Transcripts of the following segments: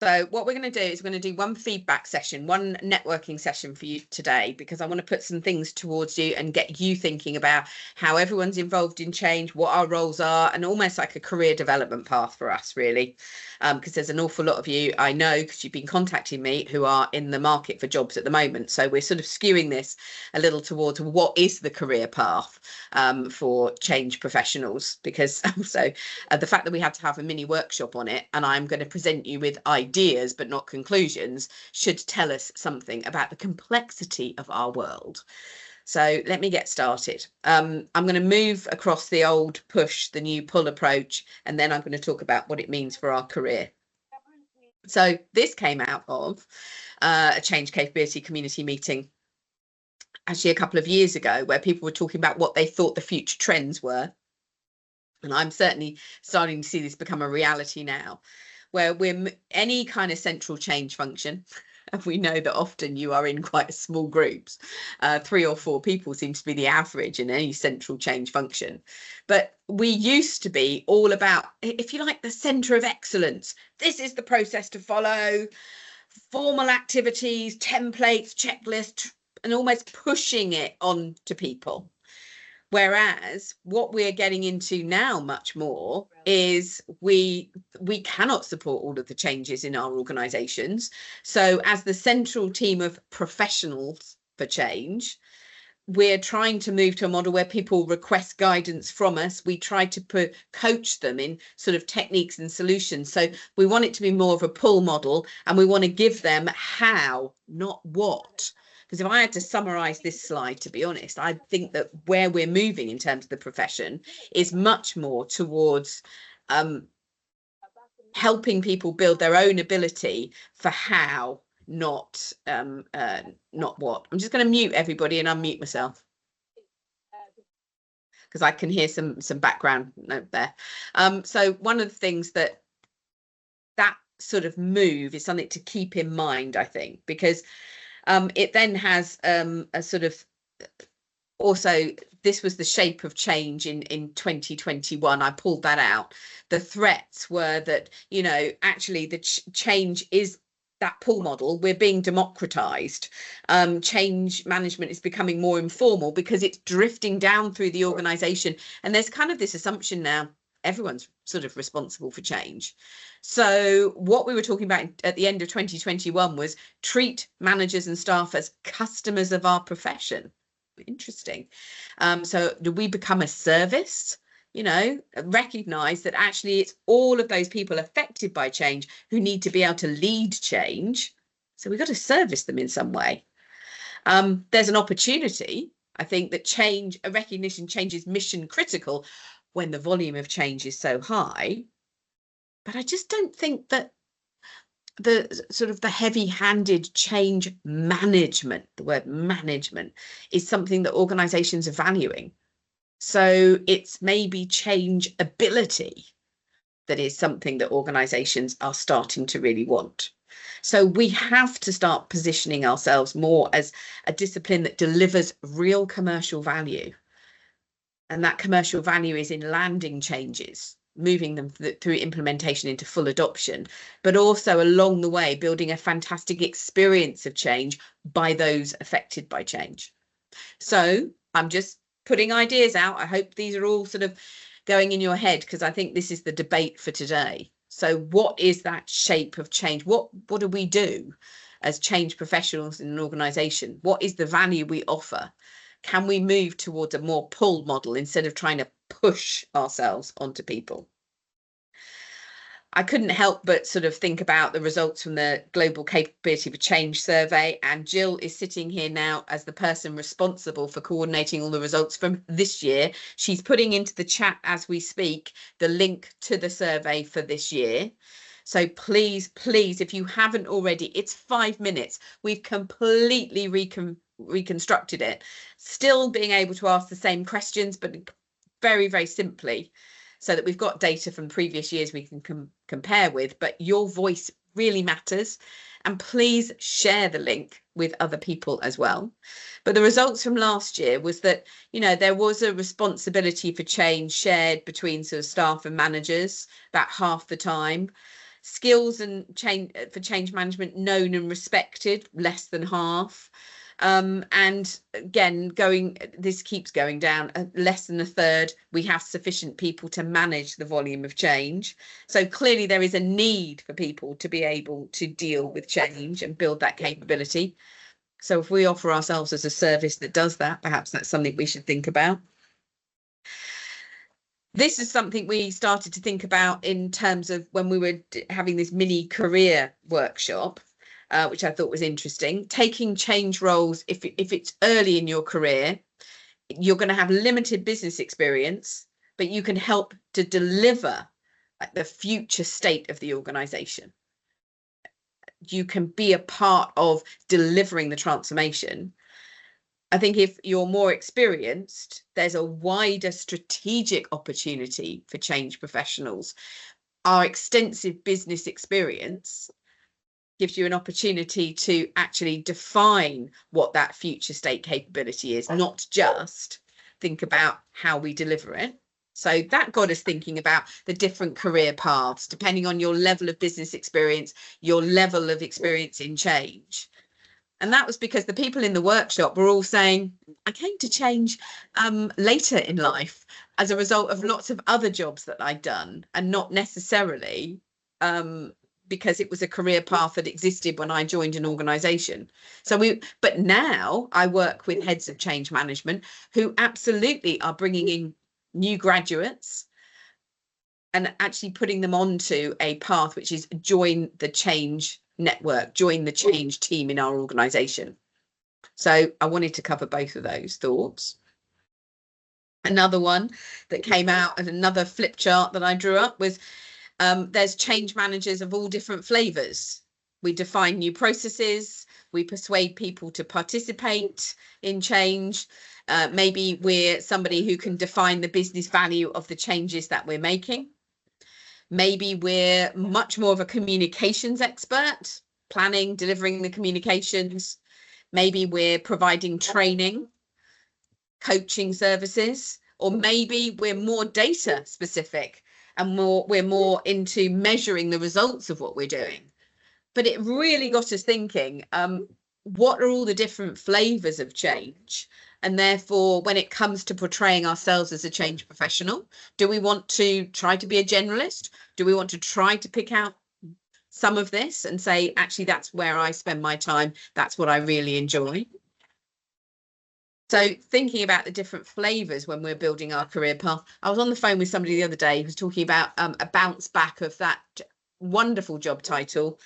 So what we're going to do is we're going to do one feedback session, one networking session for you today, because I want to put some things towards you and get you thinking about how everyone's involved in change, what our roles are, and almost like a career development path for us, really. Because there's an awful lot of you, I know, because you've been contacting me, who are in the market for jobs at the moment. So we're sort of skewing this a little towards what is the career path for change professionals, because also the fact that we had to have a mini workshop on it, and I'm going to present you with ideas but not conclusions, should tell us something about the complexity of our world. So let me get started. I'm going to move across the old push, the new pull approach, and then I'm going to talk about what it means for our career. So this came out of a change capability community meeting actually a couple of years ago, where people were talking about what they thought the future trends were. And I'm certainly starting to see this become a reality now, where we're any kind of central change function. And we know that often you are in quite small groups. 3 or 4 people seems to be the average in any central change function. But we used to be all about, if you like, the centre of excellence. This is the process to follow, formal activities, templates, checklists, and almost pushing it on to people. Whereas what we're getting into now much more is we cannot support all of the changes in our organisations. So as the central team of professionals for change, we're trying to move to a model where people request guidance from us. We try to coach them in sort of techniques and solutions. So we want it to be more of a pull model, and we want to give them how, not what. Because if I had to summarize this slide, to be honest, I think that where we're moving in terms of the profession is much more towards helping people build their own ability for how, not what. I'm just going to mute everybody and unmute myself, because I can hear some background note there. So one of the things that sort of move is something to keep in mind, I think, because it then has a sort of also, this was the shape of change in 2021. I pulled that out. The threats were that, you know, actually the change is that pull model. We're being democratized. Change management is becoming more informal because it's drifting down through the organization. And there's kind of this assumption now, everyone's sort of responsible for change. So what we were talking about at the end of 2021 was treat managers and staff as customers of our profession. Interesting. So do we become a service? You know, recognize that actually it's all of those people affected by change who need to be able to lead change. So we've got to service them in some way. There's an opportunity. I think that change, a recognition change is mission critical when the volume of change is so high. But I just don't think that the sort of the heavy-handed change management, the word management, is something that organizations are valuing. So it's maybe change ability that is something that organizations are starting to really want. So we have to start positioning ourselves more as a discipline that delivers real commercial value. And that commercial value is in landing changes, moving them through implementation into full adoption, but also along the way, building a fantastic experience of change by those affected by change. So I'm just putting ideas out. I hope these are all sort of going in your head, because I think this is the debate for today. So what is that shape of change? What do we do as change professionals in an organization? What is the value we offer? Can we move towards a more pull model instead of trying to push ourselves onto people? I couldn't help but sort of think about the results from the Global Capability for Change survey, and Jill is sitting here now as the person responsible for coordinating all the results from this year. She's putting into the chat as we speak the link to the survey for this year. So please, if you haven't already, it's 5 minutes. We've completely reconstructed it, still being able to ask the same questions, but very, very simply, so that we've got data from previous years we can compare with. But your voice really matters, and please share the link with other people as well. But the results from last year was that, you know, there was a responsibility for change shared between sort of staff and managers about half the time. Skills and change for change management known and respected, less than half. And again, this keeps going down, less than a third. We have sufficient people to manage the volume of change. So clearly there is a need for people to be able to deal with change and build that capability. So if we offer ourselves as a service that does that, perhaps that's something we should think about. This is something we started to think about in terms of when we were having this mini career workshop, which I thought was interesting. Taking change roles, if it's early in your career, you're going to have limited business experience, but you can help to deliver like the future state of the organization. You can be a part of delivering the transformation. I think if you're more experienced, there's a wider strategic opportunity for change professionals. Our extensive business experience gives you an opportunity to actually define what that future state capability is, not just think about how we deliver it. So that got us thinking about the different career paths, depending on your level of business experience, your level of experience in change. And that was because the people in the workshop were all saying, I came to change later in life as a result of lots of other jobs that I'd done, and not necessarily because it was a career path that existed when I joined an organization. But now I work with heads of change management who absolutely are bringing in new graduates and actually putting them onto a path which is join the change network, join the change team in our organization. So I wanted to cover both of those thoughts. Another one that came out and another flip chart that I drew up was there's change managers of all different flavors. We define new processes, we persuade people to participate in change. Maybe we're somebody who can define the business value of the changes that we're making. Maybe we're much more of a communications expert, planning, delivering the communications. Maybe we're providing training, coaching services, or maybe we're more data specific and we're more into measuring the results of what we're doing. But it really got us thinking, what are all the different flavors of change? And therefore, when it comes to portraying ourselves as a change professional, do we want to try to be a generalist? Do we want to try to pick out some of this and say, actually, that's where I spend my time. That's what I really enjoy. So thinking about the different flavors when we're building our career path, I was on the phone with somebody the other day who was talking about a bounce back of that wonderful job title,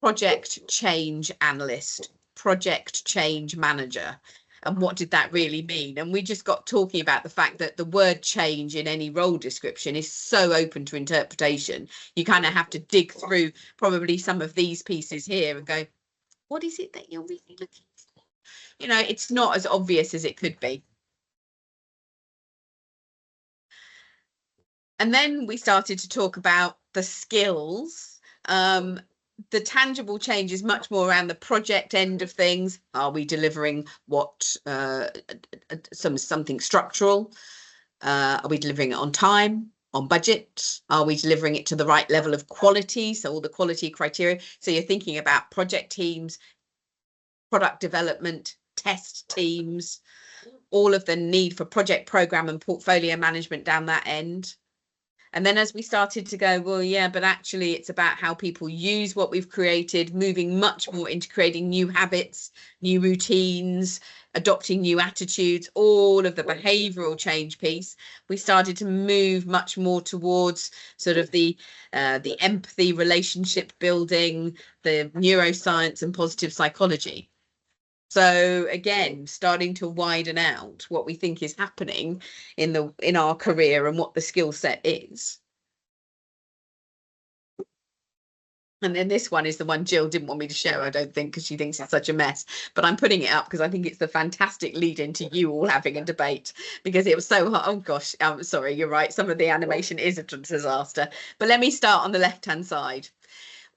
project change analyst, project change manager. And what did that really mean? And we just got talking about the fact that the word change in any role description is so open to interpretation. You kind of have to dig through probably some of these pieces here and go, what is it that you're really looking for? You know, it's not as obvious as it could be. And then we started to talk about the skills. The tangible change is much more around the project end of things. Are we delivering something structural? Are we delivering it on time, on budget? Are we delivering it to the right level of quality? So all the quality criteria. So you're thinking about project teams, product development, test teams, all of the need for project program and portfolio management down that end. And then as we started to go, well, yeah, but actually it's about how people use what we've created, moving much more into creating new habits, new routines, adopting new attitudes, all of the behavioural change piece. We started to move much more towards sort of the empathy, relationship building, the neuroscience and positive psychology. So again, starting to widen out what we think is happening in our career and what the skill set is. And then this one is the one Jill didn't want me to show, I don't think, because she thinks it's such a mess. But I'm putting it up because I think it's the fantastic lead into you all having a debate, because it was so hard. Oh gosh, I'm sorry, you're right. Some of the animation is a disaster. But let me start on the left-hand side.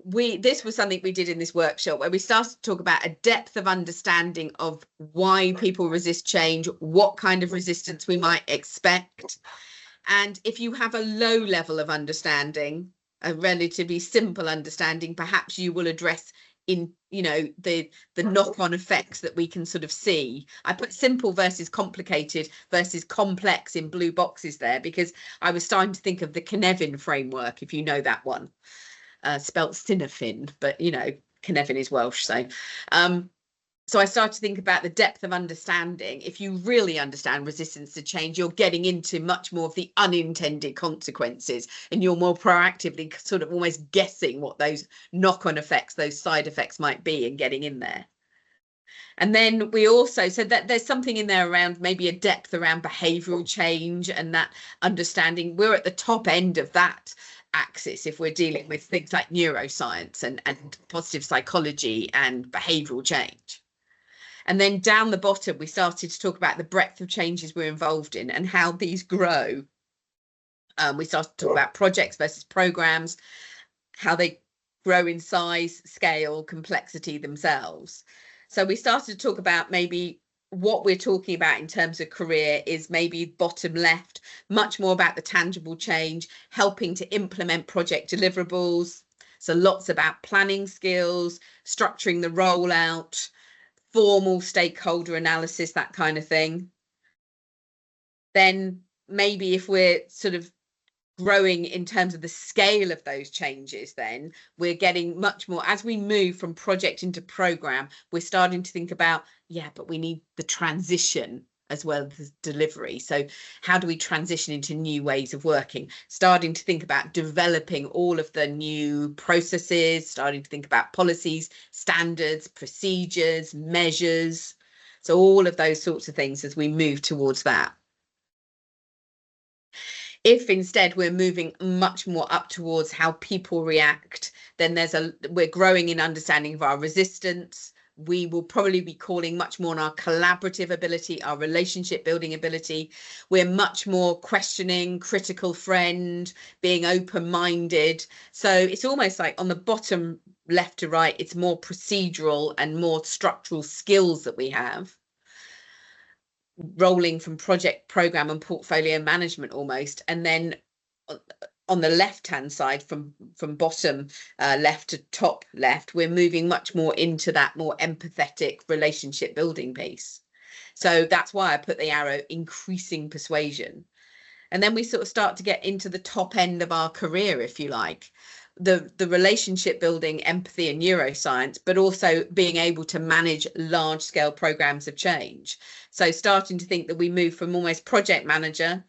This was something we did in this workshop where we started to talk about a depth of understanding of why people resist change, what kind of resistance we might expect. And if you have a low level of understanding, a relatively simple understanding, perhaps you will address in, you know, the knock-on effects that we can sort of see. I put simple versus complicated versus complex in blue boxes there, because I was starting to think of the Cynefin framework, if you know that one, spelt Cynefin, but you know, Cynefin is Welsh. So I started to think about the depth of understanding. If you really understand resistance to change, you're getting into much more of the unintended consequences, and you're more proactively sort of almost guessing what those knock-on effects, those side effects might be, and getting in there. And then we also said that there's something in there around maybe a depth around behavioural change, and that understanding. We're at the top end of that axis if we're dealing with things like neuroscience and positive psychology and behavioural change. And then down the bottom, we started to talk about the breadth of changes we're involved in and how these grow. We started to talk about projects versus programs, how they grow in size, scale, complexity themselves. So we started to talk about maybe what we're talking about in terms of career is maybe bottom left, much more about the tangible change, helping to implement project deliverables. So lots about planning skills, structuring the rollout, formal stakeholder analysis, that kind of thing. Then maybe if we're sort of growing in terms of the scale of those changes, then we're getting much more, as we move from project into program, we're starting to think about, yeah, but we need the transition as well as delivery. So how do we transition into new ways of working? Starting to think about developing all of the new processes, starting to think about policies, standards, procedures, measures. So all of those sorts of things as we move towards that. If instead we're moving much more up towards how people react, then we're growing in understanding of our resistance. We will probably be calling much more on our collaborative ability, our relationship building ability. We're much more questioning, critical friend, being open-minded. So it's almost like on the bottom left to right, it's more procedural and more structural skills that we have, rolling from project, program and portfolio management almost. And then on the left hand side, from bottom left to top left, we're moving much more into that more empathetic relationship building piece. So that's why I put the arrow increasing persuasion. And then we sort of start to get into the top end of our career, if you like, the relationship building, empathy and neuroscience, but also being able to manage large scale programs of change. So starting to think that we move from almost project manager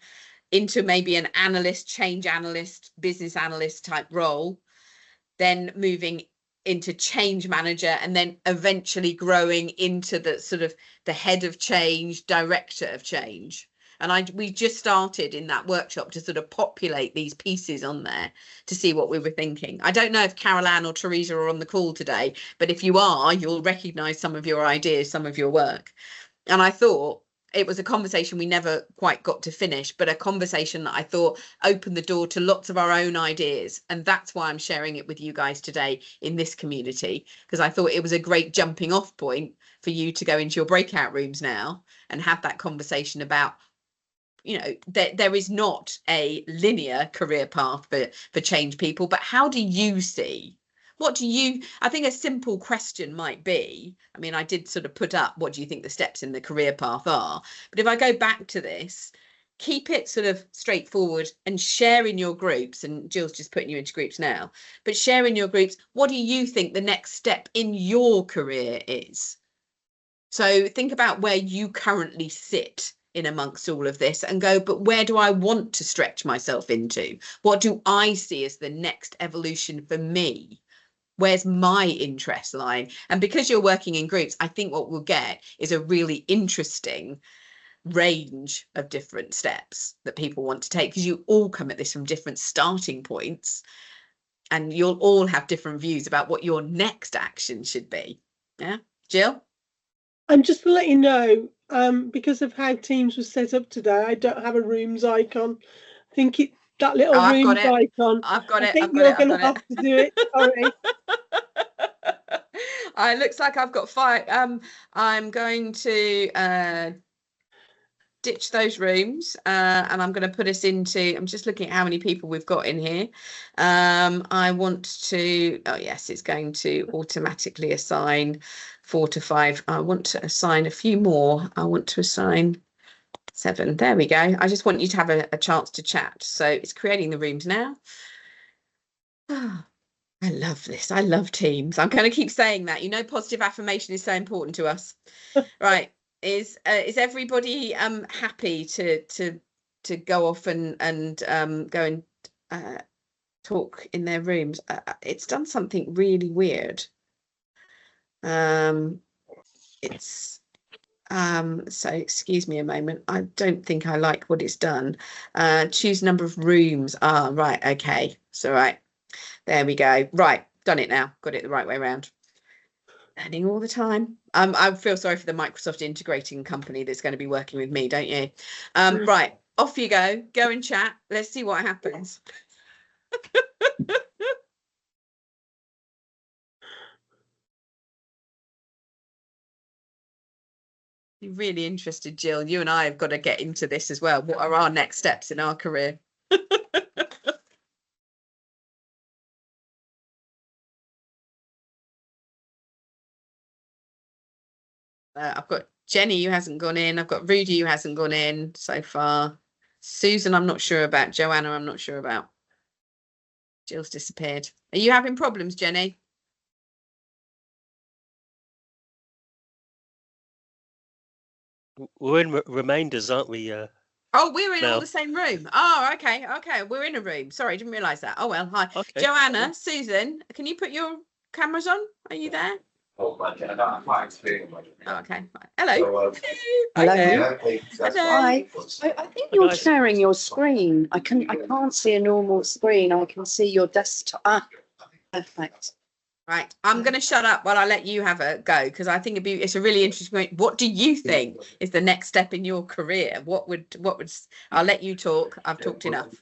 into maybe an analyst, change analyst, business analyst type role, then moving into change manager, and then eventually growing into the sort of the head of change, director of change. And we just started in that workshop to sort of populate these pieces on there to see what we were thinking. I don't know if Carol Ann or Teresa are on the call today, but if you are, you'll recognise some of your ideas, some of your work. And I thought it was a conversation we never quite got to finish, but a conversation that I thought opened the door to lots of our own ideas. And that's why I'm sharing it with you guys today in this community, because I thought it was a great jumping off point for you to go into your breakout rooms now and have that conversation about, you know, there is not a linear career path for change people, but how do you see? What do you, I think a simple question might be, I mean, I did sort of put up, what do you think the steps in the career path are? But if I go back to this, keep it sort of straightforward and share in your groups, and Jill's just putting you into groups now, but share in your groups, what do you think the next step in your career is? So think about where you currently sit in amongst all of this and go, but where do I want to stretch myself into? What do I see as the next evolution for me? Where's my interest lying? And because you're working in groups, I think what we'll get is a really interesting range of different steps that people want to take, because you all come at this from different starting points and you'll all have different views about what your next action should be. Yeah, Jill? And just to let you know, because of how Teams was set up today, I don't have a rooms icon. I think that little rooms icon. I've got it. I think you're going to have to do it. Sorry. It looks like I've got 5. I'm going to ditch those rooms, and I'm going to put us into, I'm just looking at how many people we've got in here. I want to, oh yes, it's going to automatically assign 4 to 5. I want to assign a few more. I want to assign 7. There we go. I just want you to have a chance to chat. So it's creating the rooms now. I love this. I love Teams. I'm going to keep saying that. You know, positive affirmation is so important to us. Right. Is everybody happy to go off and go and talk in their rooms? It's done something really weird. It's so excuse me a moment. I don't think I like what it's done. Choose number of rooms. Ah, right. Okay. So right. There we go. Right, done it now. Got it the right way around. Learning all the time. I feel sorry for the Microsoft integrating company that's going to be working with me, don't you? Right, off you go. Go and chat. Let's see what happens. You're really interested, Jill. You and I have got to get into this as well. What are our next steps in our career? I've got Jenny who hasn't gone in. I've got Rudy who hasn't gone in so far. Susan, I'm not sure about. Joanna, I'm not sure about. Jill's disappeared. Are you having problems, Jenny? We're in remainders, aren't we? Oh, we're in all the same room. Oh, okay. Okay. We're in a room. Sorry, didn't realise that. Oh, well. Hi. Okay. Joanna, Susan, can you put your cameras on? Are you there? Oh, okay. Hello. Hello. Hi. I think you're sharing your screen. I can't see a normal screen. I can see your desktop. Ah, perfect. Right. I'm going to shut up while I let you have a go, because I think it's a really interesting point. What do you think is the next step in your career? What would I'll let you talk. I've talked enough.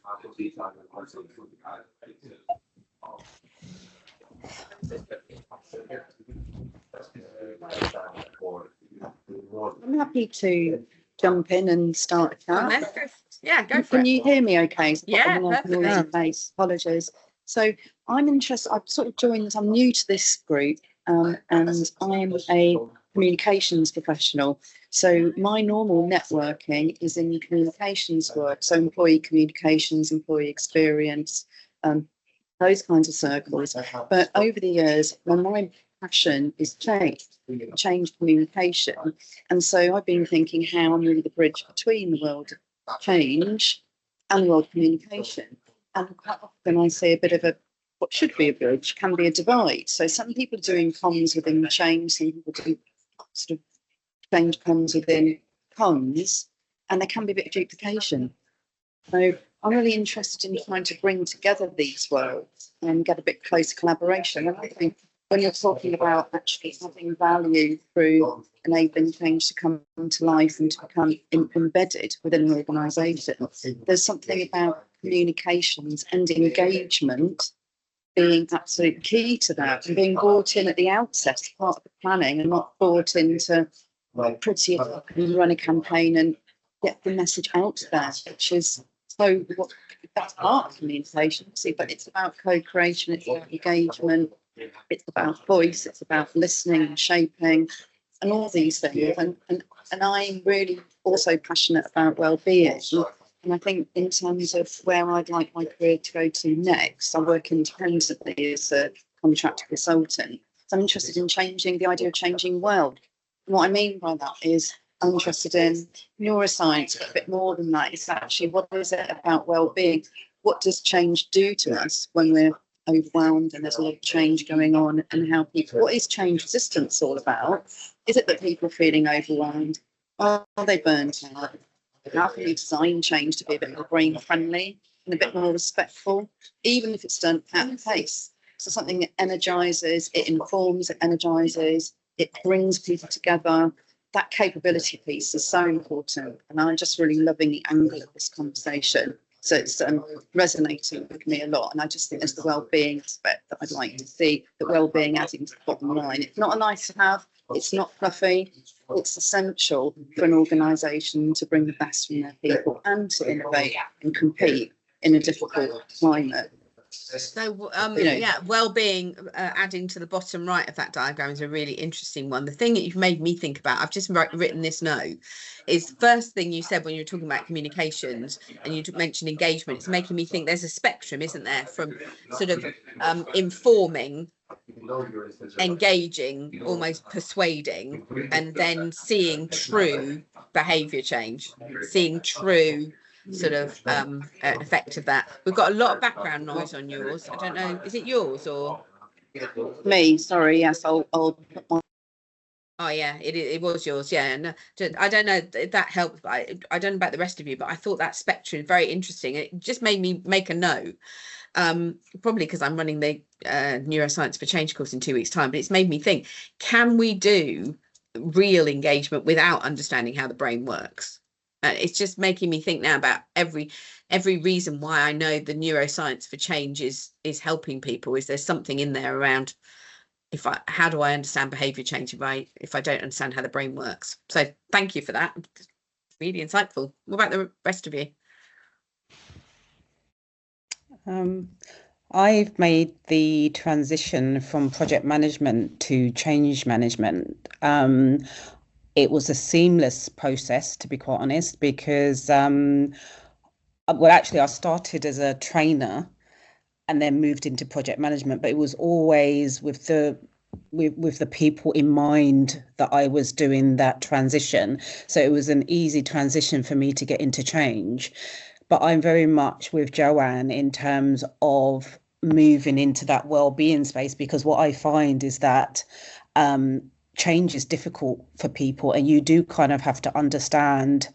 I'm happy to jump in and start a chat. Yeah, go for it. Can you hear me okay? Yeah, perfectly. Apologies. So I'm interested, I've sort of joined, I'm new to this group, and I'm a communications professional. So my normal networking is in communications work, so employee communications, employee experience, those kinds of circles. But over the years, my passion is change communication. And so I've been thinking how I'm really the bridge between the world of change and the world of communication. And quite often I see a bit of what should be a bridge can be a divide. So some people are doing comms within change, some people do sort of change comms within comms, and there can be a bit of duplication. So I'm really interested in trying to bring together these worlds and get a bit closer collaboration. And I think when you're talking about actually having value through enabling change to come to life and to become embedded within an organisation, there's something about communications and engagement being absolutely key to that, and being brought in at the outset as part of the planning, and not brought into pretty and run a campaign and get the message out there, which is that's part of communication, see, but it's about co-creation, it's about engagement, it's about voice, it's about listening and shaping and all these things. And I'm really also passionate about well-being. And I think in terms of where I'd like my career to go to next, I work independently as a contractor consultant. So I'm interested in changing the idea of changing world. And what I mean by that is I'm interested in neuroscience, but a bit more than that. It's actually, what is it about well-being? What does change do to us when we're overwhelmed and there's a lot of change going on, and how people, what is change resistance all about? Is it that people are feeling overwhelmed? Are they burnt out? How can we design change to be a bit more brain friendly and a bit more respectful, even if it's done at pace? So something that energizes, it informs, it energizes, it brings people together. That capability piece is so important, and I'm just really loving the angle of this conversation. So it's resonating with me a lot, and I just think there's the well-being aspect that I'd like to see, the well-being adding to the bottom line. It's not a nice to have, It's not fluffy. It's essential for an organisation to bring the best from their people and to innovate and compete in a difficult climate. So yeah, well-being, adding to the bottom right of that diagram, is a really interesting one. The thing that you've made me think about, I've just written this note, is first thing you said when you were talking about communications and you mentioned engagement. It's making me think there's a spectrum, isn't there, from sort of informing, engaging, almost persuading, and then seeing true behaviour change, seeing true sort of effect of that. We've got a lot of background noise on yours. I don't know, is it yours or me? Sorry, yes, I'll put my... Oh yeah, it was yours. Yeah, no, I don't know if that helped. I don't know about the rest of you, but I thought that spectrum is very interesting. It just made me make a note. Probably because I'm running the Neuroscience for Change course in 2 weeks' time, but it's made me think: can we do real engagement without understanding how the brain works? It's just making me think now about every reason why I know the Neuroscience for Change is helping people. Is there something in there around how do I understand behavior change if I don't understand how the brain works? So thank you for that. Really insightful. What about the rest of you? I've made the transition from project management to change management. It was a seamless process, to be quite honest, because well, actually I started as a trainer and then moved into project management, but it was always with the people in mind that I was doing that transition. So it was an easy transition for me to get into change. But I'm very much with Joanne in terms of moving into that well-being space, because what I find is that change is difficult for people, and you do kind of have to understand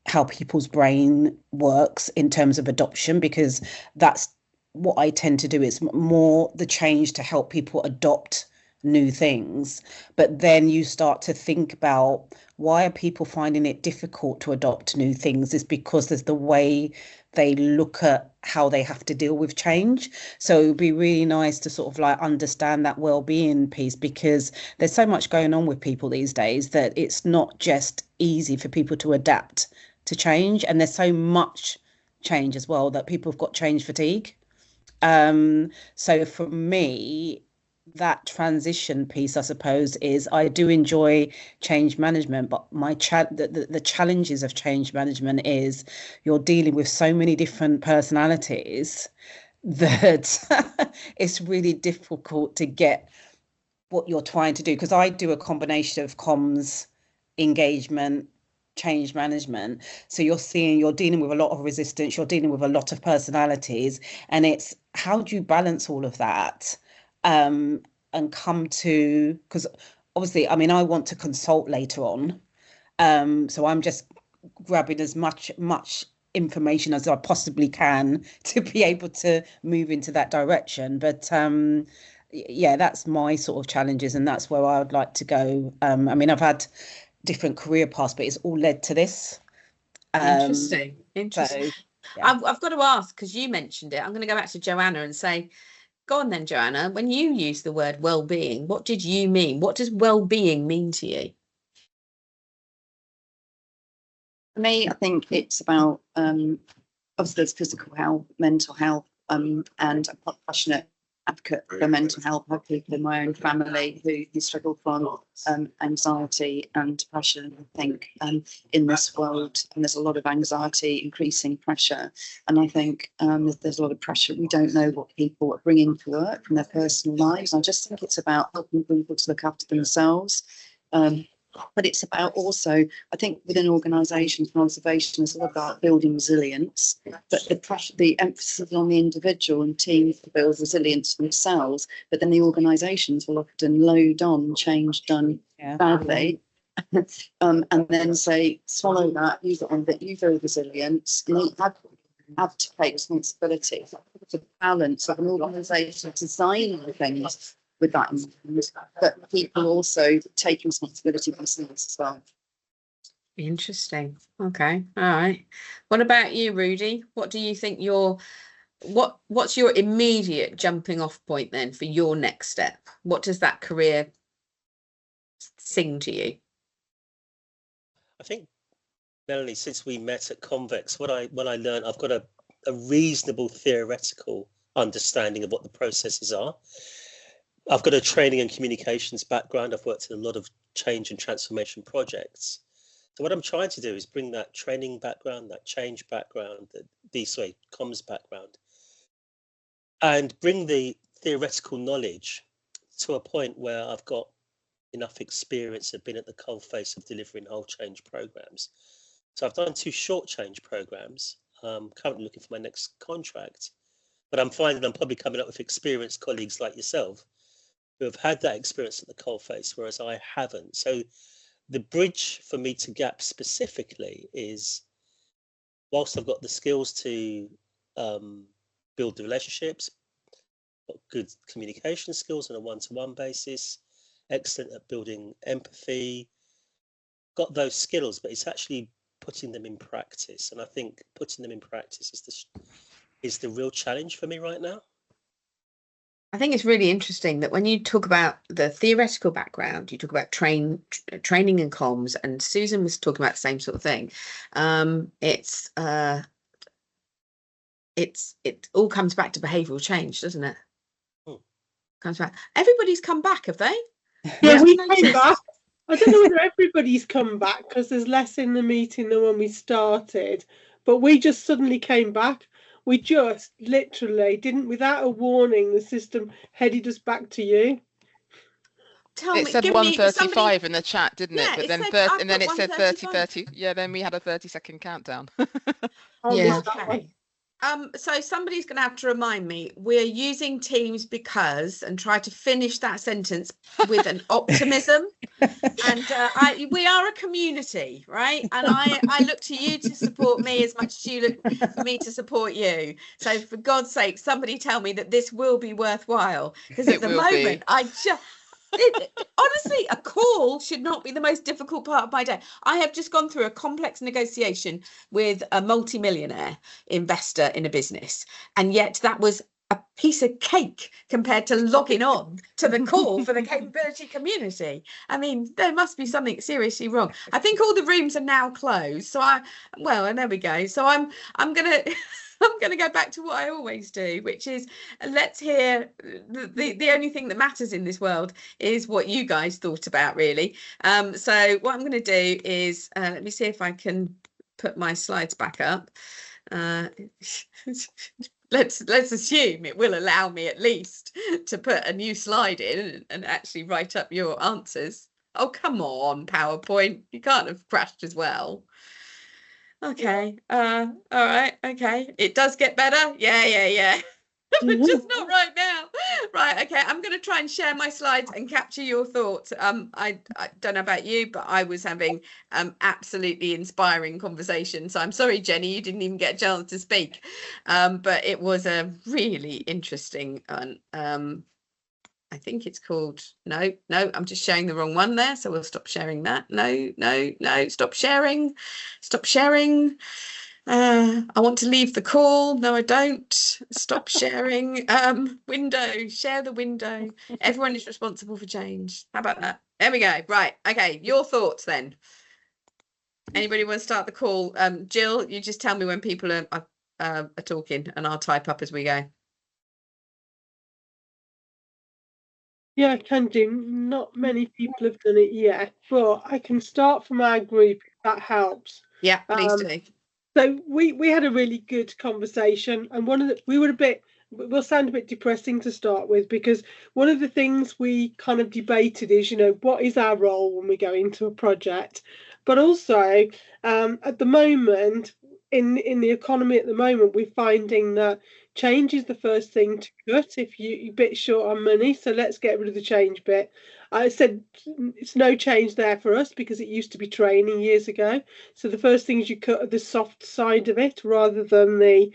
how people's brain works in terms of adoption, because that's what I tend to do. Is more the change to help people adopt new things, but then you start to think about why are people finding it difficult to adopt new things. Is because there's the way they look at how they have to deal with change. So it would be really nice to sort of like understand that well-being piece, because there's so much going on with people these days that it's not just easy for people to adapt to change, and there's so much change as well that people have got change fatigue. So for me, that transition piece, I suppose, is I do enjoy change management, but the challenges of change management is you're dealing with so many different personalities that it's really difficult to get what you're trying to do, because I do a combination of comms, engagement, change management. So you're dealing with a lot of resistance, you're dealing with a lot of personalities, and it's how do you balance all of that and come to, because obviously, I mean, I want to consult later on, so I'm just grabbing as much information as I possibly can to be able to move into that direction. But yeah, that's my sort of challenges, and that's where I would like to go. I mean, I've had different career paths, but it's all led to this. Interesting. So, yeah. I've got to ask, because you mentioned it, I'm going to go back to Joanna and say, go on then, Joanna, when you use the word well-being, what did you mean? What does well-being mean to you? For me, I think it's about obviously there's physical health, mental health, and I'm quite passionate advocate for mental health. I have people in my own family who struggle from anxiety and depression. I think in this world, and there's a lot of anxiety, increasing pressure, and I think there's a lot of pressure. We don't know what people are bringing to work from their personal lives. I just think it's about helping people to look after themselves. But it's about also, I think within organisations and observation, it's all about building resilience, but the emphasis on the individual and teams to build resilience themselves, but then the organisations will often load on change done badly, and then say, swallow that, use it on that, you build resilience, and you have to take responsibility. It's a balance of an organisation designing things with that in mind, but people also take responsibility for themselves as well. Interesting. Okay. All right. What about you, Rudy? What do you think what's your immediate jumping off point then for your next step? What does that career sing to you? I think, Melanie, since we met at Convex, what I learned, I've got a reasonable theoretical understanding of what the processes are. I've got a training and communications background. I've worked in a lot of change and transformation projects. So what I'm trying to do is bring that training background, that change background, comms background, and bring the theoretical knowledge to a point where I've got enough experience of being at the coalface of delivering whole change programs. So I've done 2 short change programs. Currently looking for my next contract, but I'm finding I'm probably coming up with experienced colleagues like yourself who have had that experience at the coalface, whereas I haven't. So the bridge for me to gap specifically is, whilst I've got the skills to build the relationships, got good communication skills on a one-to-one basis, excellent at building empathy, got those skills, but it's actually putting them in practice. And I think putting them in practice is the real challenge for me right now. I think it's really interesting that when you talk about the theoretical background, you talk about training and comms, and Susan was talking about the same sort of thing. It all comes back to behavioural change, doesn't it? Comes back. Everybody's come back, have they? Yeah, we came back. I don't know whether everybody's come back because there's less in the meeting than when we started, but we just suddenly came back. We just literally didn't, without a warning, the system headed us back to you. It said 1:35 in the chat, didn't it? But then and then it said 30. Yeah, then we had a 30-second countdown. Yeah. Okay. So somebody's going to have to remind me. We're using Teams because, and try to finish that sentence with an optimism. And we are a community, right? And I look to you to support me as much as you look for me to support you. So for God's sake, somebody tell me that this will be worthwhile. Because at the moment, honestly, a call should not be the most difficult part of my day. I have just gone through a complex negotiation with a multi-millionaire investor in a business, and yet that was a piece of cake compared to logging on to the call for the capability community. I mean, there must be something seriously wrong. I think all the rooms are now closed. So and there we go. So I'm gonna go back to what I always do, which is let's hear the only thing that matters in this world is what you guys thought about, really. So what I'm going to do is let me see if I can put my slides back up. Let's assume it will allow me at least to put a new slide in and actually write up your answers. Oh, come on, PowerPoint, you can't have crashed as well. Okay. All right. Okay. It does get better. Yeah. But just not right now. Right. Okay. I'm going to try and share my slides and capture your thoughts. I don't know about you, but I was having absolutely inspiring conversation. So I'm sorry, Jenny, you didn't even get a chance to speak. But it was a really interesting I think it's called, no, I'm just sharing the wrong one there. So we'll stop sharing that. No, stop sharing. I want to leave the call. No, I don't. Stop sharing. Window, share the window. Everyone is responsible for change. How about that? There we go. Right. Okay. Your thoughts then. Anybody want to start the call? Jill, you just tell me when people are talking and I'll type up as we go. Yeah, I can do. Not many people have done it yet, but I can start from our group if that helps. Yeah, please do. So we had a really good conversation, and we'll sound a bit depressing to start with, because one of the things we kind of debated is, what is our role when we go into a project, but also at the moment in the economy at the moment, we're finding that change is the first thing to cut if you're a bit short on money. So let's get rid of the change bit. I said it's no change there for us because it used to be training years ago. So the first things you cut are the soft side of it rather than the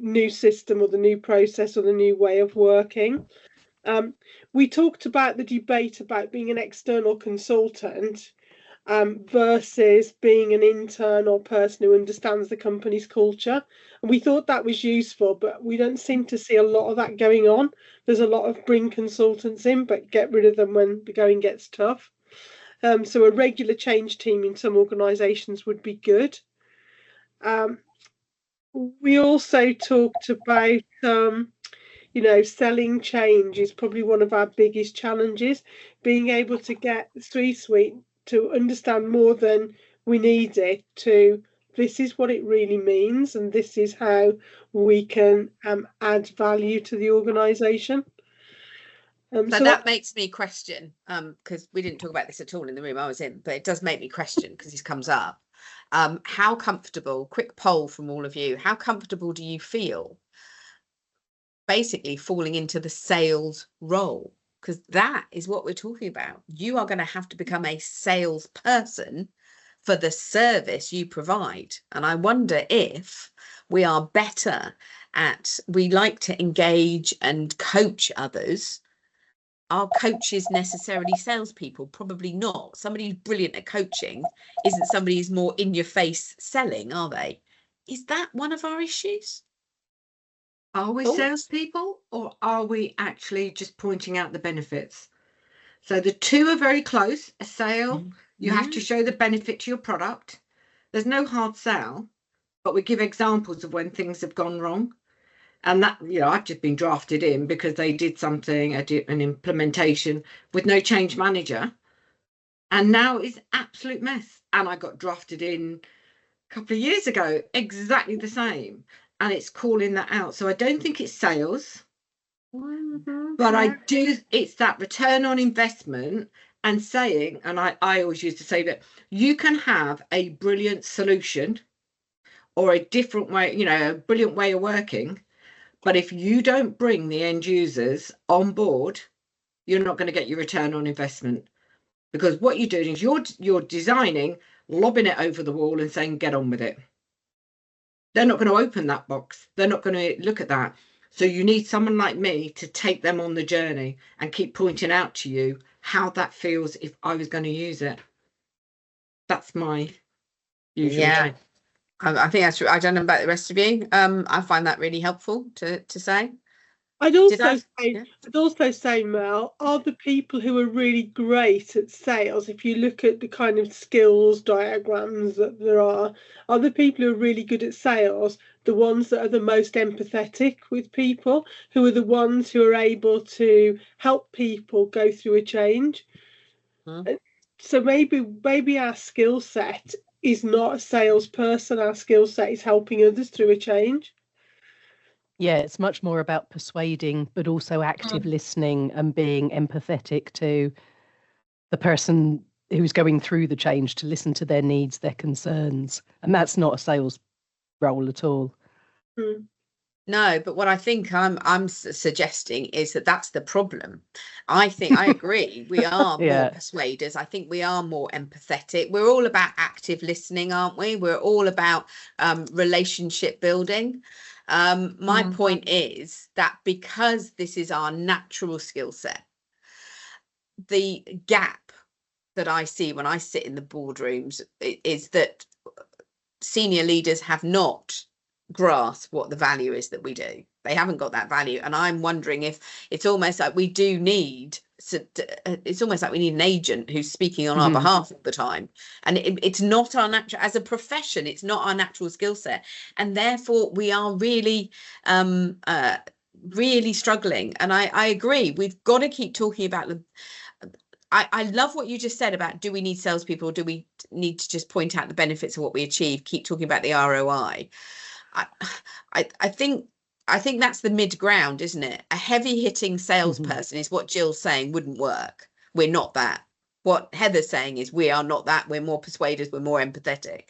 new system or the new process or the new way of working. We talked about the debate about being an external consultant versus being an intern or person who understands the company's culture. And we thought that was useful, but we don't seem to see a lot of that going on. There's a lot of bring consultants in, but get rid of them when the going gets tough. So a regular change team in some organisations would be good. We also talked about, selling change is probably one of our biggest challenges. Being able to get the C-suite to understand more than we need it to, this is what it really means, and this is how we can add value to the organisation. So that makes me question, because we didn't talk about this at all in the room I was in, but it does make me question because this comes up. How comfortable, quick poll from all of you, how comfortable do you feel basically falling into the sales role? Because that is what we're talking about. You are going to have to become a salesperson for the service you provide. And I wonder if we are better at, we like to engage and coach others. Are coaches necessarily salespeople? Probably not. Somebody who's brilliant at coaching isn't somebody who's more in your face selling, are they? Is that one of our issues? Are we salespeople, or are we actually just pointing out the benefits? So the two are very close. A sale, you have to show the benefit to your product. There's no hard sell, but we give examples of when things have gone wrong. And that, I've just been drafted in because they did something, an implementation with no change manager. And now it's absolute mess. And I got drafted in a couple of years ago, exactly the same. And it's calling that out. So I don't think it's sales, but it's that return on investment and saying, and I always used to say that you can have a brilliant solution or a different way, a brilliant way of working. But if you don't bring the end users on board, you're not going to get your return on investment, because what you're doing is you're designing, lobbing it over the wall and saying, get on with it. They're not going to open that box. They're not going to look at that. So you need someone like me to take them on the journey and keep pointing out to you how that feels if I was going to use it. That's my usual. Yeah. I think that's true. I don't know about the rest of you. I find that really helpful to say. I'd also say, Mel, are the people who are really great at sales, if you look at the kind of skills diagrams that there are the people who are really good at sales the ones that are the most empathetic with people, who are the ones who are able to help people go through a change? So maybe our skill set is not a salesperson. Our skill set is helping others through a change. Yeah, it's much more about persuading, but also active listening and being empathetic to the person who's going through the change, to listen to their needs, their concerns. And that's not a sales role at all. No, but what I think I'm suggesting is that that's the problem. I think I agree. We are more persuaders. I think we are more empathetic. We're all about active listening, aren't we? We're all about relationship building. My point is that because this is our natural skill set, the gap that I see when I sit in the boardrooms is that senior leaders have not grasped what the value is that we do. They haven't got that value. And I'm wondering if it's almost like we do need, it's almost like we need an agent who's speaking on our behalf all the time. And it's not our natural, as a profession, it's not our natural skill set. And therefore we are really, really struggling. And I agree. We've got to keep talking about the, I love what you just said about, do we need salespeople, or do we need to just point out the benefits of what we achieve, keep talking about the ROI? I think that's the mid ground, isn't it? A heavy hitting salesperson is what Jill's saying wouldn't work. We're not that. What Heather's saying is we are not that. We're more persuaders. We're more empathetic.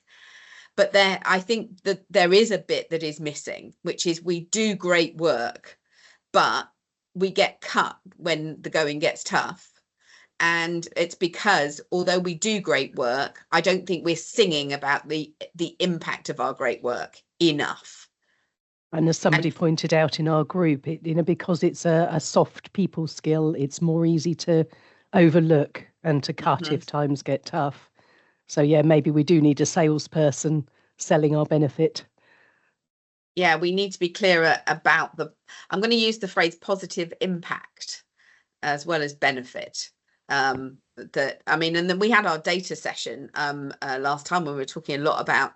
But I think that there is a bit that is missing, which is we do great work, but we get cut when the going gets tough. And it's because although we do great work, I don't think we're singing about the impact of our great work enough. And as somebody pointed out in our group, because it's a soft people skill, it's more easy to overlook and to cut if times get tough. So yeah, maybe we do need a salesperson selling our benefit. Yeah, we need to be clearer about I'm going to use the phrase positive impact as well as benefit. that, I mean, and then we had our data session last time when we were talking a lot about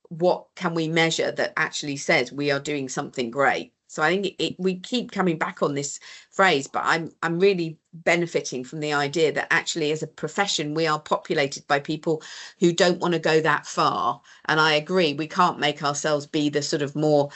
what can we measure that actually says we are doing something great. So I think we keep coming back on this phrase, but I'm really benefiting from the idea that actually as a profession we are populated by people who don't want to go that far. And I agree, we can't make ourselves be the sort of more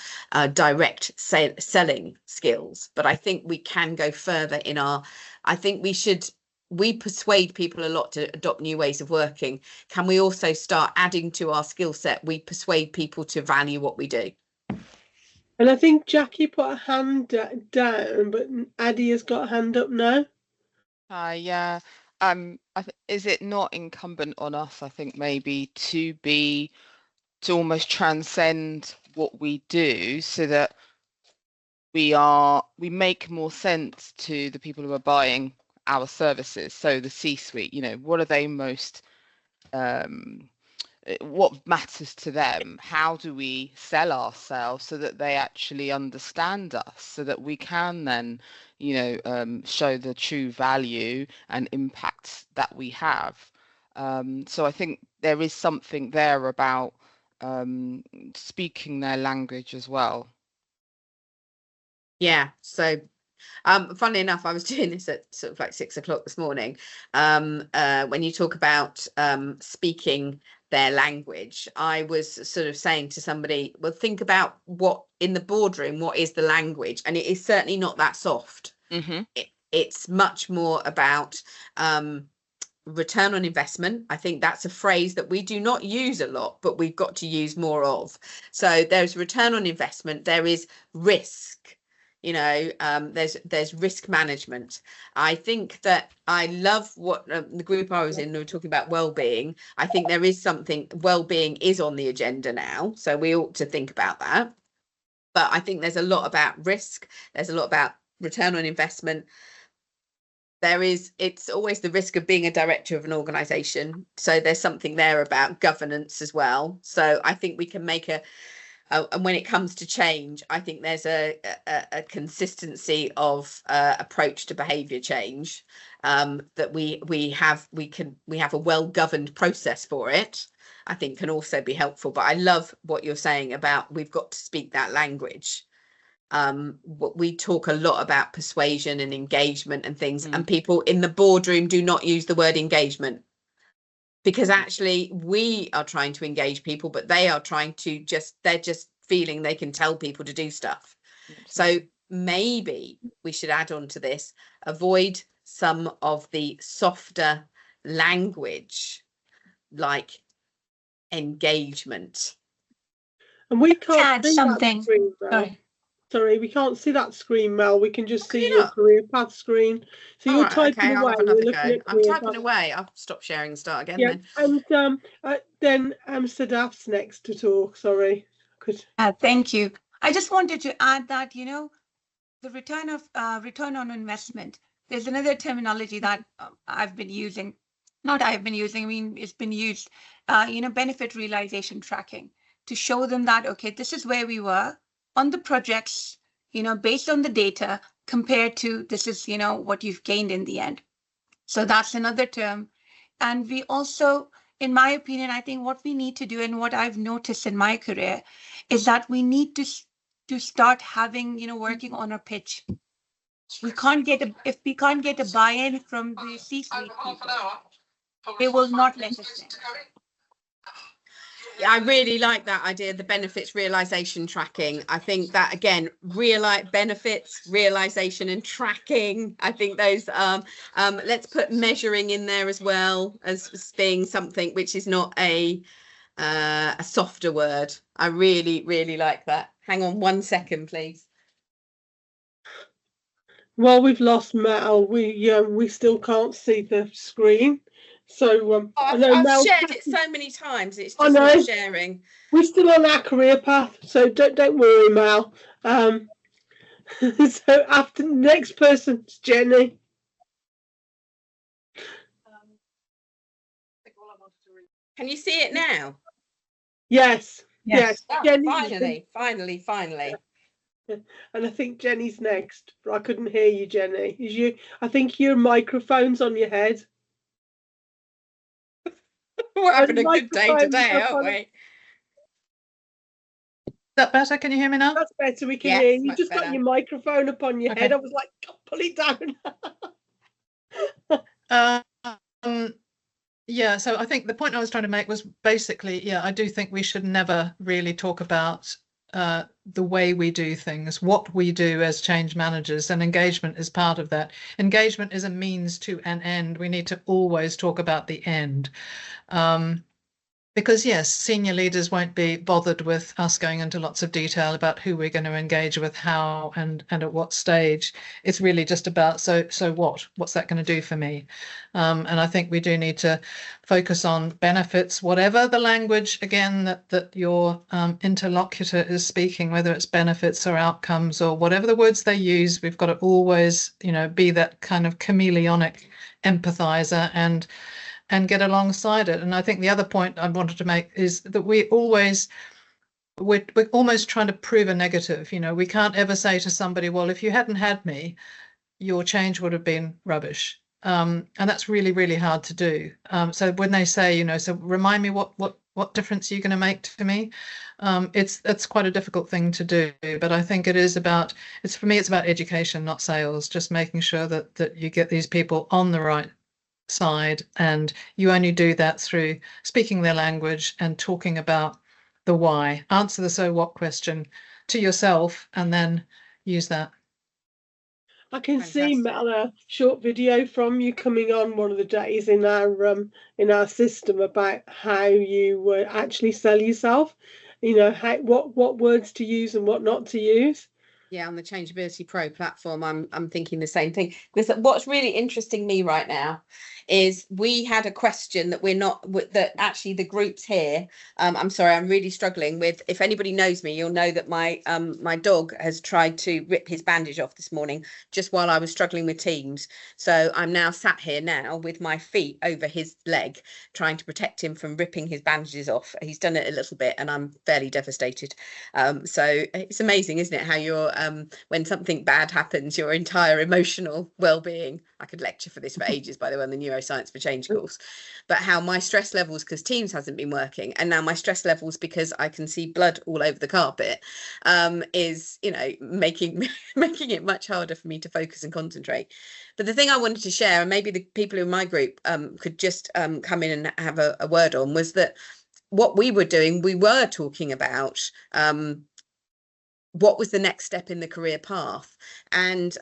direct selling skills, but I think we can go further in our, I think we persuade people a lot to adopt new ways of working. Can we also start adding to our skill set? We persuade people to value what we do. And I think Jackie put a hand down, but Addie has got a hand up now. Yeah. Is it not incumbent on us, I think, maybe to almost transcend what we do so that we make more sense to the people who are buying our services? So the C-suite, you know, what are they most what matters to them? How do we sell ourselves so that they actually understand us, so that we can then, you know, show the true value and impact that we have? So I think there is something there about speaking their language as well. Yeah. So funnily enough, I was doing this at sort of like 6 o'clock this morning. When you talk about speaking their language, I was sort of saying to somebody, well, think about what in the boardroom, what is the language? And it is certainly not that soft. Mm-hmm. It's much more about return on investment. I think that's a phrase that we do not use a lot, but we've got to use more of. So there's return on investment, there is risk. You know, there's risk management. I think that I love what the group I was in, we were talking about well-being. I think there is something, well-being is on the agenda now, so we ought to think about that. But I think there's a lot about risk. There's a lot about return on investment. It's always the risk of being a director of an organization. So there's something there about governance as well. So I think we can make and when it comes to change, I think there's a consistency of approach to behaviour change that we have a well-governed process for it. I think can also be helpful. But I love what you're saying about we've got to speak that language. We talk a lot about persuasion and engagement and things, and people in the boardroom do not use the word engagement. Because actually we are trying to engage people, but they are trying to they're just feeling they can tell people to do stuff. So maybe we should add on to this, avoid some of the softer language like engagement. And we can't add something. Sorry, we can't see that screen, Mel. We can just see your career path screen. So you're typing away. I'm typing away. I'll stop sharing and start again. Yeah, then. And then Sadaf's next to talk. Sorry. Thank you. I just wanted to add that, you know, the return on investment. There's another terminology that I've been using. Not I've been using. I mean, it's been used. You know, benefit realization tracking to show them that okay, this is where we were on the projects, you know, based on the data compared to this is, you know, what you've gained in the end. So that's another term. And we also, in my opinion, I think what we need to do and what I've noticed in my career is that we need to start having, you know, working on a pitch. If we can't get a buy-in from the C-suite people, they will not let us in. I really like that idea, the benefits realization tracking. I think that again, benefits realization and tracking. I think those let's put measuring in there as well as being something which is not a softer word. I really, really like that. Hang on 1 second, please. Well, we've lost Mel. We still can't see the screen. So I've shared it so many times. It's just not sharing. We're still on our career path, so don't worry, Mel. So after the next person's Jenny. Can you see it now? Yes. Oh, finally. And I think Jenny's next, but I couldn't hear you, Jenny. I think your microphone's on your head. We're having a good Microphone day today, up aren't on- we? Is that better? Can you hear me now? That's better. We can Yes, hear you. much Just got better. your microphone up on your Okay. head. I was like, pull it down. Yeah, so I think the point I was trying to make was basically, yeah, I do think we should never really talk about the way we do things, what we do as change managers, and engagement is part of that. Engagement is a means to an end. We need to always talk about the end. Because yes, senior leaders won't be bothered with us going into lots of detail about who we're going to engage with, how, and at what stage. It's really just about, so what's that going to do for me? And I think we do need to focus on benefits, whatever the language, again, that your interlocutor is speaking, whether it's benefits or outcomes or whatever the words they use. We've got to always, be that kind of chameleonic empathizer and get alongside it. And I think the other point I wanted to make is that we're almost trying to prove a negative. We can't ever say to somebody, well, if you hadn't had me, your change would have been rubbish. And that's really, really hard to do. So when they say, so remind me what difference are you going to make to me? It's quite a difficult thing to do, but I think for me, it's about education, not sales, just making sure that you get these people on the right side, and you only do that through speaking their language and talking about the why. Answer the so what question to yourself and then use that. I can see, Mel, a short video from you coming on one of the days in our system about how you actually sell yourself. What words to use and what not to use. Yeah, on the Changeability Pro platform, I'm thinking the same thing. Because what's really interesting me right now is we had a question that actually the groups here. I'm sorry, I'm really struggling with. If anybody knows me, you'll know that my dog has tried to rip his bandage off this morning just while I was struggling with Teams. So I'm now sat here now with my feet over his leg, trying to protect him from ripping his bandages off. He's done it a little bit, and I'm fairly devastated. So it's amazing, isn't it, how you're when something bad happens, your entire emotional well-being. I could lecture for this for ages, by the way, on the Neuroscience for Change course, but how my stress levels, because Teams hasn't been working, and now my stress levels because I can see blood all over the carpet, is making it much harder for me to focus and concentrate. But the thing I wanted to share, and maybe the people in my group could just come in and have a word on, was that what we were doing, we were talking about what was the next step in the career path, and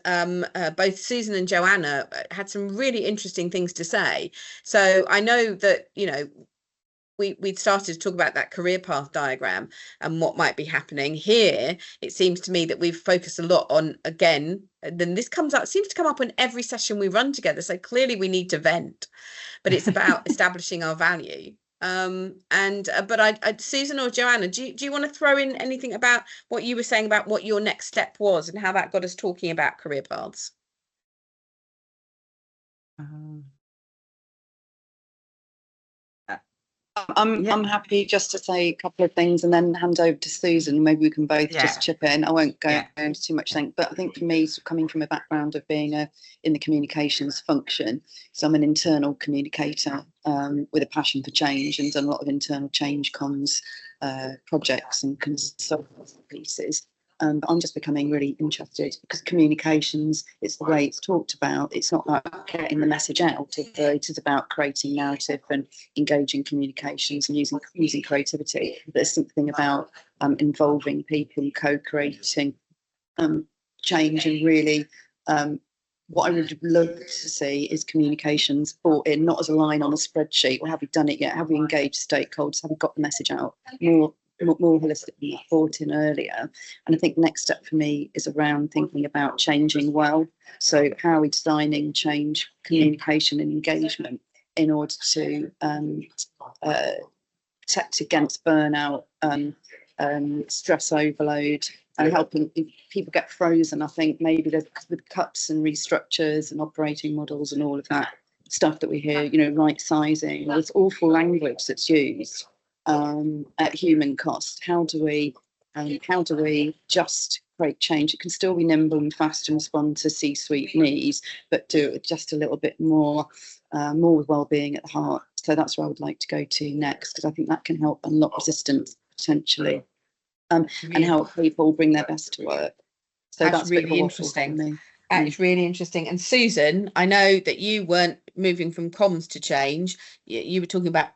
both Susan and Joanna had some really interesting things to say. So I know that we'd started to talk about that career path diagram and what might be happening here. It seems to me that we've focused a lot on, again, then this seems to come up in every session we run together, so clearly we need to vent, but it's about establishing our value. But Susan or Joanna, do you want to throw in anything about what you were saying about what your next step was and how that got us talking about career paths? I'm happy just to say a couple of things and then hand over to Susan. Maybe we can both just chip in. I won't go into too much thing, but I think for me, coming from a background of being in the communications function, so I'm an internal communicator with a passion for change, and done a lot of internal change comms projects and consultancy pieces. I'm just becoming really interested because communications, it's the way it's talked about. It's not about getting the message out. It is about creating narrative and engaging communications and using creativity. There's something about involving people, co-creating change, and really what I would love to see is communications brought in, not as a line on a spreadsheet, or have we done it yet? Have we engaged stakeholders? Have we got the message out? More holistically brought in earlier. And I think the next step for me is around thinking about changing well. So how are we designing change, communication and engagement in order to protect against burnout, stress overload, and helping people get frozen. I think maybe with cuts and restructures and operating models and all of that stuff that we hear, right sizing, this awful language that's used at human cost. How do we just create change. It can still be nimble and fast and respond to C-suite needs, but do it just a little bit more, more with well-being at the heart. So that's where I would like to go to next, because I think that can help unlock resistance potentially, and help people bring their best to work. So that's really interesting. Me. That is really interesting. And Susan, I know that you weren't moving from comms to change. You were talking about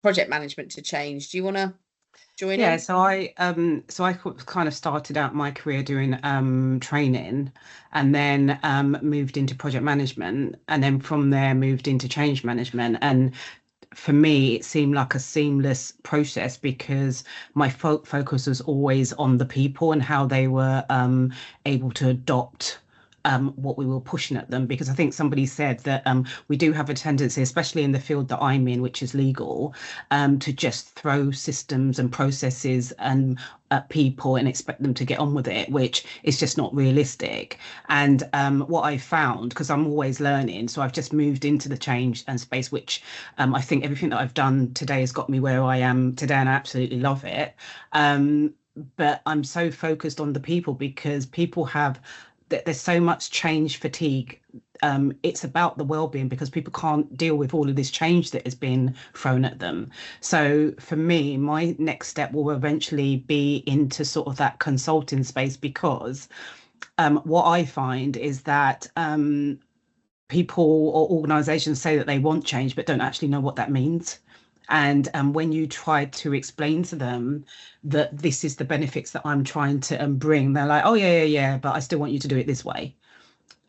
project management to change. Do you want to join in? So I kind of started out my career doing training, and then moved into project management, and then from there moved into change management. And for me, it seemed like a seamless process because my focus was always on the people and how they were able to adopt what we were pushing at them. Because I think somebody said that we do have a tendency, especially in the field that I'm in, which is legal, to just throw systems and processes and at people and expect them to get on with it, which is just not realistic. And what I found, because I'm always learning, so I've just moved into the change and space, which I think everything that I've done today has got me where I am today, and I absolutely love it. But I'm so focused on the people because people have, there's so much change fatigue. It's about the well-being because people can't deal with all of this change that has been thrown at them. So for me, my next step will eventually be into sort of that consulting space, because what I find is that people or organizations say that they want change but don't actually know what that means. And when you try to explain to them that this is the benefits that I'm trying to bring, they're like, oh, yeah, but I still want you to do it this way.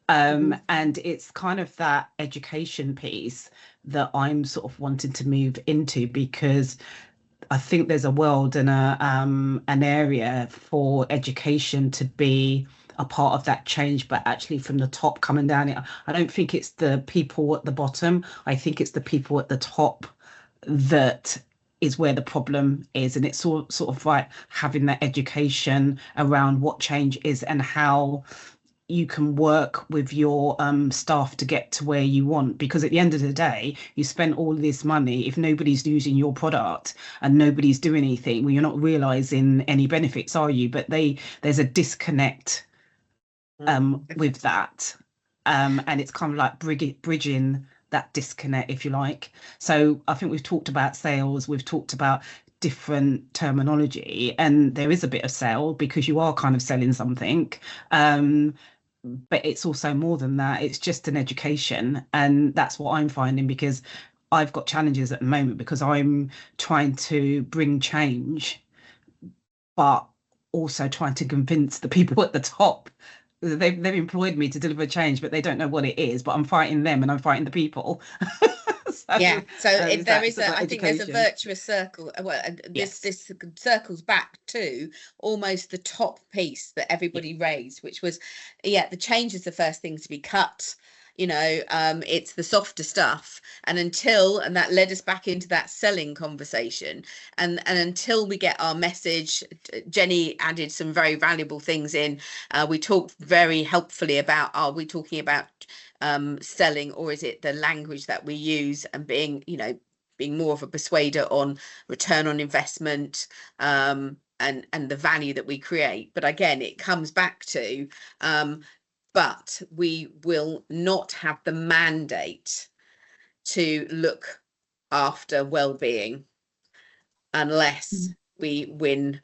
And it's kind of that education piece that I'm sort of wanting to move into, because I think there's a world and an area for education to be a part of that change, but actually from the top coming down. I don't think it's the people at the bottom. I think it's the people at the top that is where the problem is. And it's sort of like having that education around what change is and how you can work with your staff to get to where you want. Because at the end of the day, you spend all this money, if nobody's using your product and nobody's doing anything, well, you're not realizing any benefits, are you? But there's a disconnect with that, and it's kind of like bridging that disconnect, if you like. So I think we've talked about sales, we've talked about different terminology, and there is a bit of sale because you are kind of selling something, but it's also more than that. It's just an education, and that's what I'm finding, because I've got challenges at the moment because I'm trying to bring change, but also trying to convince the people at the top. They've employed me to deliver change, but they don't know what it is. But I'm fighting them, and I'm fighting the people. So there is I think there's a virtuous circle. Well, this circles back to almost the top piece that everybody raised, which was, the change is the first thing to be cut. It's the softer stuff, and that led us back into that selling conversation, and until we get our message. Jenny added some very valuable things in. We talked very helpfully about, are we talking about selling, or is it the language that we use, and being more of a persuader on return on investment, and the value that we create. But again, it comes back to but we will not have the mandate to look after well-being unless we win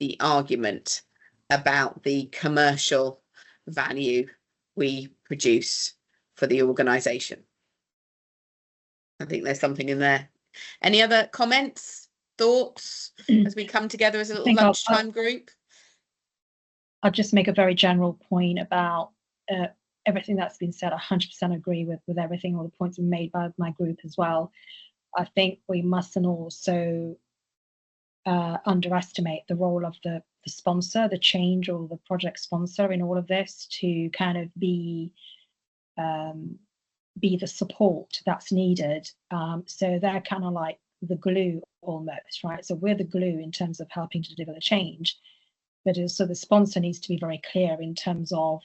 the argument about the commercial value we produce for the organisation. I think there's something in there. Any other comments, thoughts as we come together as a little lunchtime group? I'll just make a very general point about everything that's been said. I 100% agree with everything, all the points were made by my group as well. I think we mustn't also underestimate the role of the sponsor, the change, or the project sponsor in all of this, to kind of be the support that's needed. So they're kind of like the glue almost, right? So we're the glue in terms of helping to deliver the change. But also the sponsor needs to be very clear in terms of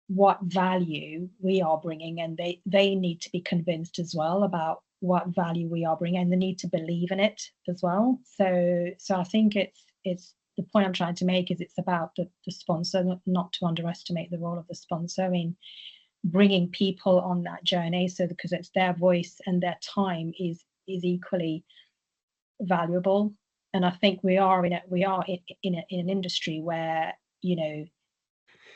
what value we are bringing, and they need to be convinced as well about what value we are bringing, and they need to believe in it as well. So I think it's the point I'm trying to make is it's about the sponsor, not to underestimate the role of the sponsor. I mean, bringing people on that journey, so because it's their voice and their time is equally valuable. And I think we are in an industry where, you know,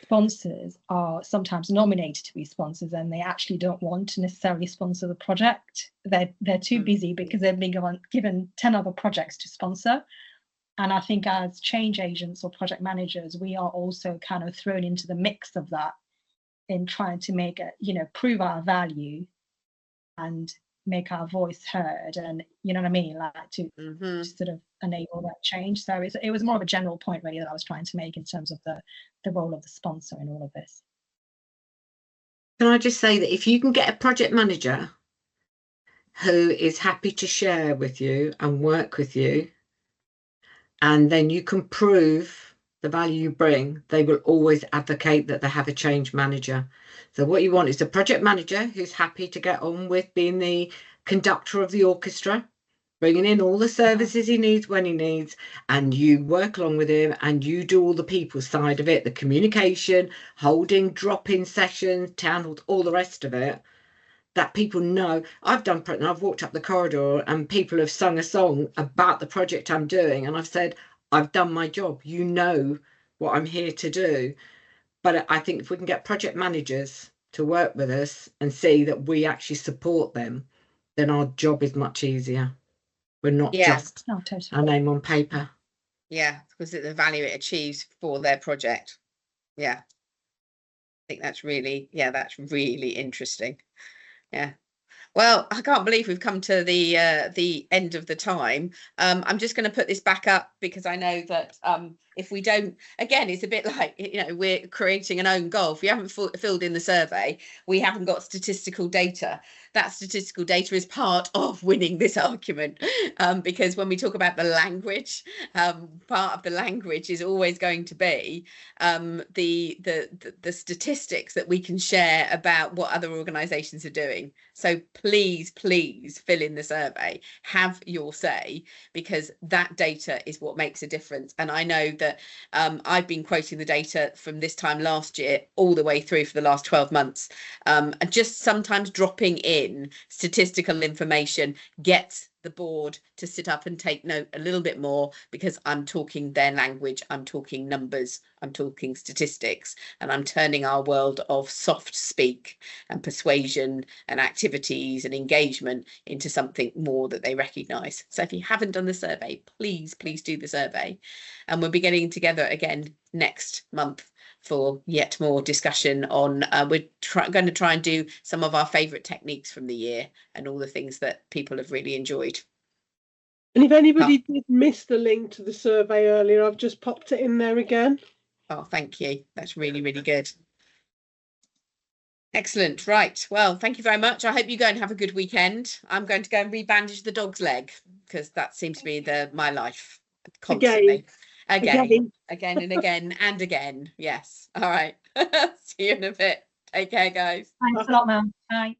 sponsors are sometimes nominated to be sponsors and they actually don't want to necessarily sponsor the project. They're too busy because they've been given 10 other projects to sponsor. And I think as change agents or project managers, we are also kind of thrown into the mix of that in trying to make it, you know, prove our value and make our voice heard, and you know what I mean, like to sort of enable that change. So it was more of a general point really that I was trying to make in terms of the role of the sponsor in all of this. Can I just say that if you can get a project manager who is happy to share with you and work with you, and then you can prove the value you bring, they will always advocate that they have a change manager. So what you want is a project manager who's happy to get on with being the conductor of the orchestra, bringing in all the services he needs when he needs, and you work along with him and you do all the people side of it, the communication, holding drop-in sessions, town halls, all the rest of it, that people know. I've walked up the corridor and people have sung a song about the project I'm doing, and I've said, I've done my job, you know what I'm here to do. But I think if we can get project managers to work with us and see that we actually support them, then our job is much easier. We're not just a name on paper. Yeah, because of the value it achieves for their project. Yeah. I think that's really interesting. Yeah. Well, I can't believe we've come to the end of the time. I'm just going to put this back up because I know that if we don't, again, it's a bit like, you know, we're creating an own goal. If you haven't filled in the survey, we haven't got statistical data. That statistical data is part of winning this argument, because when we talk about the language, part of the language is always going to be the statistics that we can share about what other organisations are doing. So please fill in the survey, have your say, because that data is what makes a difference. And I know that I've been quoting the data from this time last year all the way through for the last 12 months, and just sometimes dropping in statistical information gets the board to sit up and take note a little bit more, because I'm talking their language, I'm talking numbers, I'm talking statistics, and I'm turning our world of soft speak and persuasion and activities and engagement into something more that they recognise. So if you haven't done the survey, please do the survey, and we'll be getting together again next month for yet more discussion on we're going to try and do some of our favourite techniques from the year and all the things that people have really enjoyed. And if anybody did miss the link to the survey earlier, I've just popped it in there again. Oh, thank you. That's really good. Excellent. Right. Well, thank you very much. I hope you go and have a good weekend. I'm going to go and rebandage the dog's leg because that seems to be my life constantly. Again and again. Yes. All right. See you in a bit. Take care, guys. Thanks a lot, ma'am. Bye.